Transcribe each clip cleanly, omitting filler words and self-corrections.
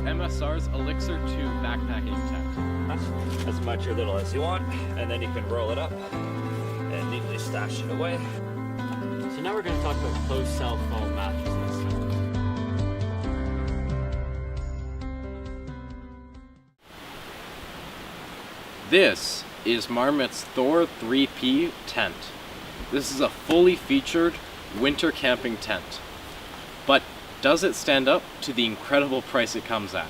MSR's Elixir 2 backpacking tent. As much or little as you want, and then you can roll it up and neatly stash it away. So now we're going to talk about closed cell foam mattresses. This is Marmot's Thor 3P tent. This is a fully featured winter camping tent. But does it stand up to the incredible price it comes at?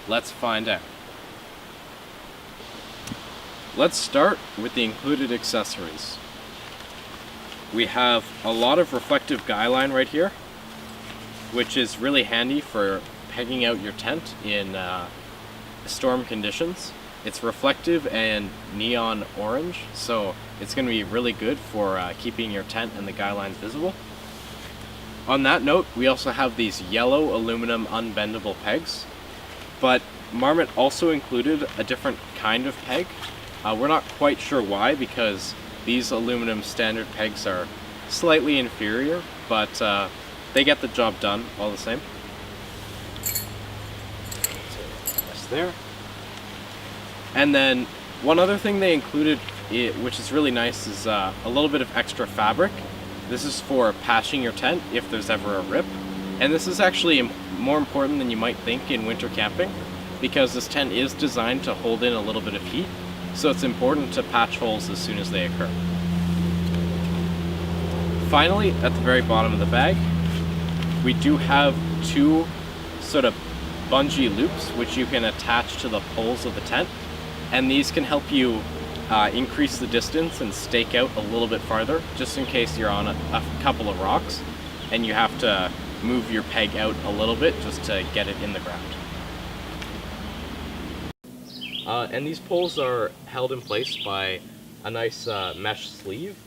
Let's find out. Let's start with the included accessories. We have a lot of reflective guy line right here, which is really handy for pegging out your tent in storm conditions. It's reflective and neon orange, so it's going to be really good for keeping your tent and the guy lines visible. On that note, we also have these yellow aluminum unbendable pegs, but Marmot also included a different kind of peg. We're not quite sure why, because these aluminum standard pegs are slightly inferior, but they get the job done all the same. That's there. And then one other thing they included, which is really nice, is a little bit of extra fabric. This is for patching your tent if there's ever a rip. And this is actually more important than you might think in winter camping, because this tent is designed to hold in a little bit of heat. So it's important to patch holes as soon as they occur. Finally, at the very bottom of the bag, we do have two sort of bungee loops which you can attach to the poles of the tent. And these can help you increase the distance and stake out a little bit farther, just in case you're on a couple of rocks and you have to move your peg out a little bit just to get it in the ground. And these poles are held in place by a nice mesh sleeve,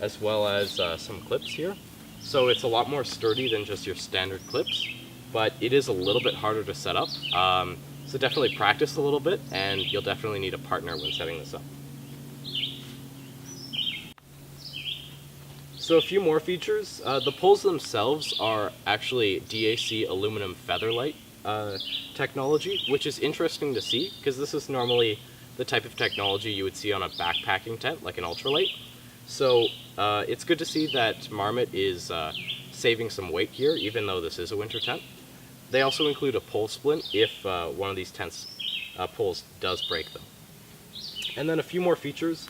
as well as some clips here. So it's a lot more sturdy than just your standard clips, but it is a little bit harder to set up. So definitely practice a little bit, and you'll definitely need a partner when setting this up. So a few more features. The poles themselves are actually DAC aluminum featherlight technology, which is interesting to see, because this is normally the type of technology you would see on a backpacking tent, like an ultralight. So it's good to see that Marmot is saving some weight here, even though this is a winter tent. They also include a pole splint if one of these tents poles does break them. And then a few more features.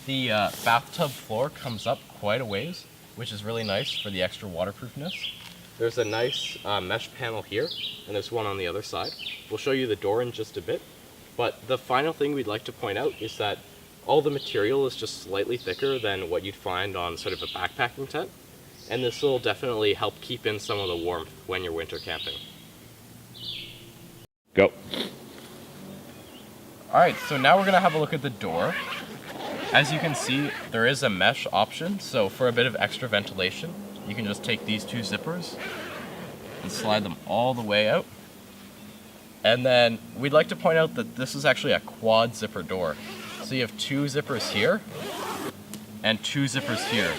The bathtub floor comes up quite a ways, which is really nice for the extra waterproofness. There's a nice mesh panel here, and there's one on the other side. We'll show you the door in just a bit. But the final thing we'd like to point out is that all the material is just slightly thicker than what you'd find on sort of a backpacking tent. And this will definitely help keep in some of the warmth when you're winter camping. Go. Alright, so now we're going to have a look at the door. As you can see, there is a mesh option, so for a bit of extra ventilation, you can just take these two zippers and slide them all the way out. And then we'd like to point out that this is actually a quad zipper door. So you have two zippers here and two zippers here.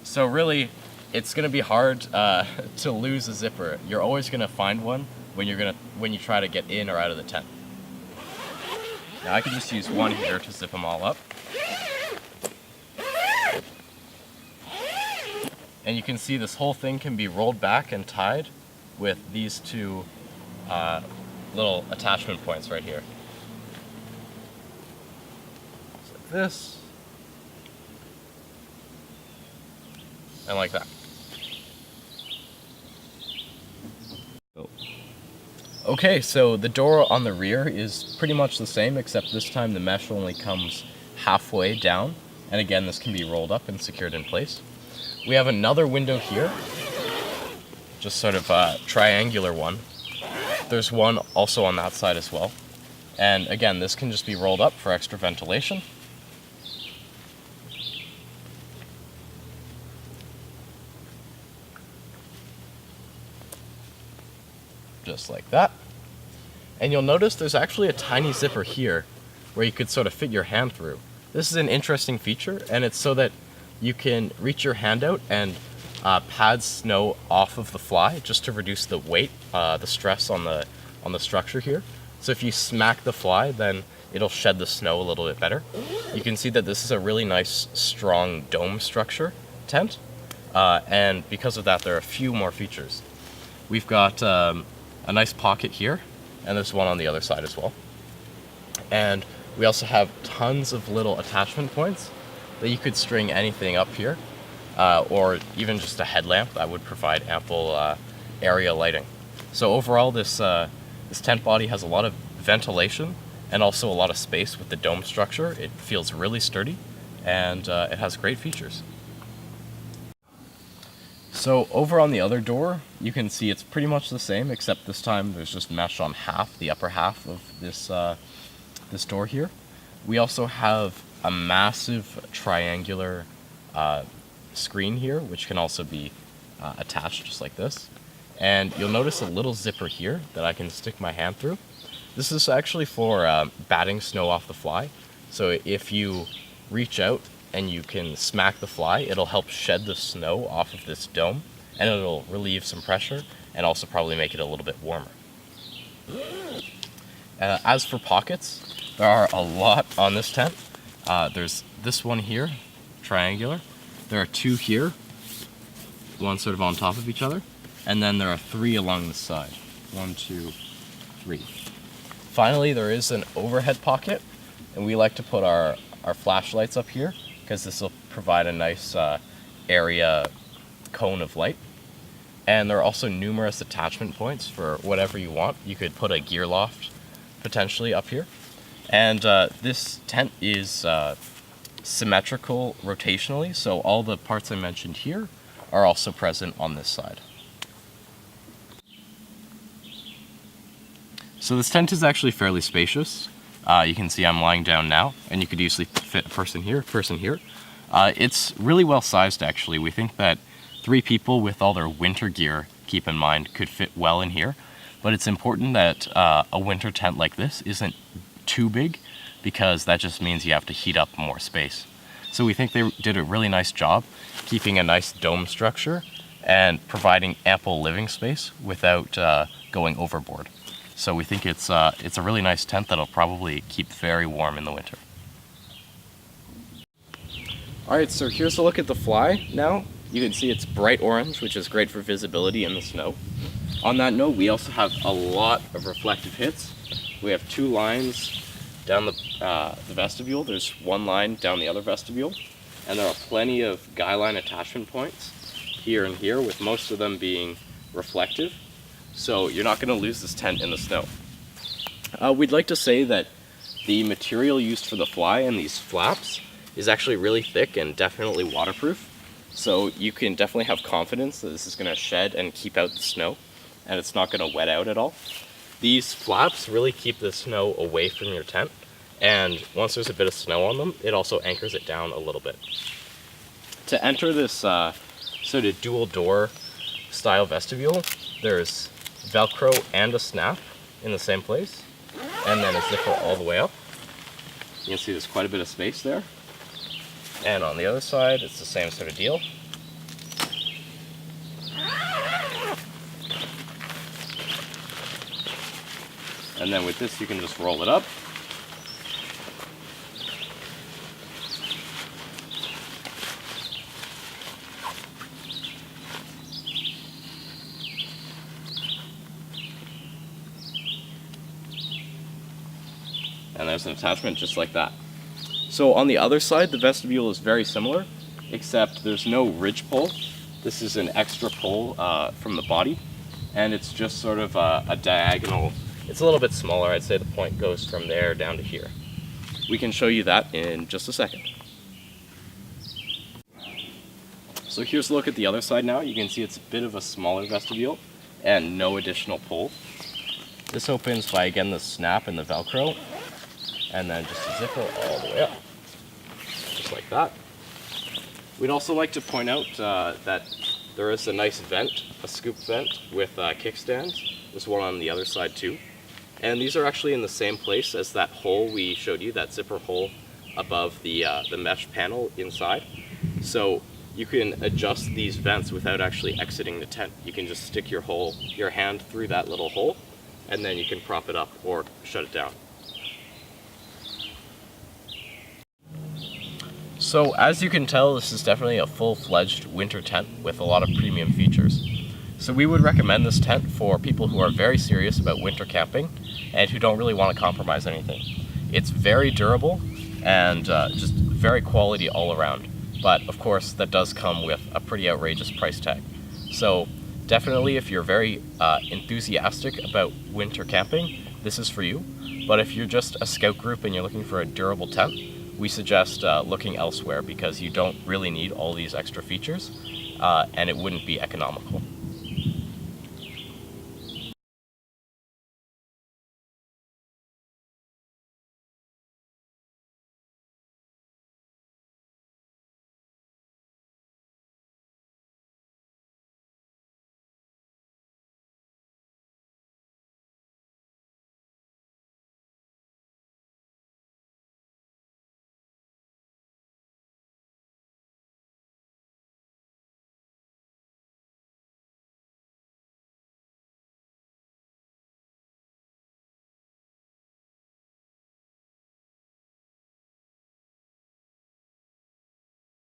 So really, it's going to be hard to lose a zipper. You're always going to find one when you try to get in or out of the tent. Now I can just use one here to zip them all up. And you can see this whole thing can be rolled back and tied with these two little attachment points right here. Just like this. And like that. Okay, so the door on the rear is pretty much the same, except this time the mesh only comes halfway down. And again, this can be rolled up and secured in place. We have another window here, just sort of a triangular one. There's one also on that side as well. And again, this can just be rolled up for extra ventilation. Just like that. And you'll notice there's actually a tiny zipper here where you could sort of fit your hand through. This is an interesting feature, and it's so that you can reach your hand out and pad snow off of the fly just to reduce the weight, the stress on on the structure here. So if you smack the fly, then it'll shed the snow a little bit better. You can see that this is a really nice, strong dome structure tent. And because of that, there are a few more features. We've got a nice pocket here, and there's one on the other side as well. And we also have tons of little attachment points that you could string anything up here, or even just a headlamp that would provide ample area lighting. So overall, this tent body has a lot of ventilation and also a lot of space with the dome structure. It feels really sturdy, and it has great features. So over on the other door, you can see it's pretty much the same, except this time there's just mesh on half, the upper half of this this door here. We also have a massive triangular screen here, which can also be attached just like this. And you'll notice a little zipper here that I can stick my hand through. This is actually for batting snow off the fly. So if you reach out and you can smack the fly, it'll help shed the snow off of this dome, and it'll relieve some pressure and also probably make it a little bit warmer. As for pockets, there are a lot on this tent. There's this one here, triangular. There are two here, one sort of on top of each other, and then there are three along the side. 1, 2, 3. Finally, there is an overhead pocket, and we like to put our flashlights up here because this will provide a nice area cone of light. And there are also numerous attachment points for whatever you want. You could put a gear loft potentially up here. And this tent is symmetrical rotationally, so all the parts I mentioned here are also present on this side. So this tent is actually fairly spacious. You can see I'm lying down now, and you could easily fit a person here. It's really well sized, actually. We think that 3 people with all their winter gear, keep in mind, could fit well in here. But it's important that a winter tent like this isn't too big, because that just means you have to heat up more space. So we think they did a really nice job keeping a nice dome structure and providing ample living space without going overboard. So we think it's a really nice tent that'll probably keep very warm in the winter. Alright, so here's a look at the fly now. You can see it's bright orange, which is great for visibility in the snow. On that note, we also have a lot of reflective hits. We have 2 lines down the vestibule. There's 1 line down the other vestibule. And there are plenty of guy line attachment points here and here, with most of them being reflective. So you're not going to lose this tent in the snow. We'd like to say that the material used for the fly and these flaps is actually really thick and definitely waterproof. So you can definitely have confidence that this is going to shed and keep out the snow, and it's not going to wet out at all. These flaps really keep the snow away from your tent, and once there's a bit of snow on them, it also anchors it down a little bit. To enter this sort of dual door style vestibule, there's Velcro and a snap in the same place, and then a zipper all the way up. You can see there's quite a bit of space there. And on the other side, it's the same sort of deal. And then with this, you can just roll it up. And there's an attachment just like that. So on the other side, the vestibule is very similar, except there's no ridge pole. This is an extra pole from the body, and it's just sort of a diagonal. It's a little bit smaller. I'd say the point goes from there down to here. We can show you that in just a second. So here's a look at the other side now. You can see it's a bit of a smaller vestibule and no additional pole. This opens by, again, the snap and the Velcro, and then just a zipper all the way up, just like that. We'd also like to point out that there is a nice vent, a scoop vent with kickstands. There's one on the other side too. And these are actually in the same place as that hole we showed you, that zipper hole above the mesh panel inside. So you can adjust these vents without actually exiting the tent. You can just stick your hand through that little hole, and then you can prop it up or shut it down. So as you can tell, this is definitely a full-fledged winter tent with a lot of premium features. So we would recommend this tent for people who are very serious about winter camping and who don't really want to compromise anything. It's very durable and just very quality all around. But of course, that does come with a pretty outrageous price tag. So definitely, if you're very enthusiastic about winter camping, this is for you. But if you're just a scout group and you're looking for a durable tent, we suggest looking elsewhere because you don't really need all these extra features and it wouldn't be economical.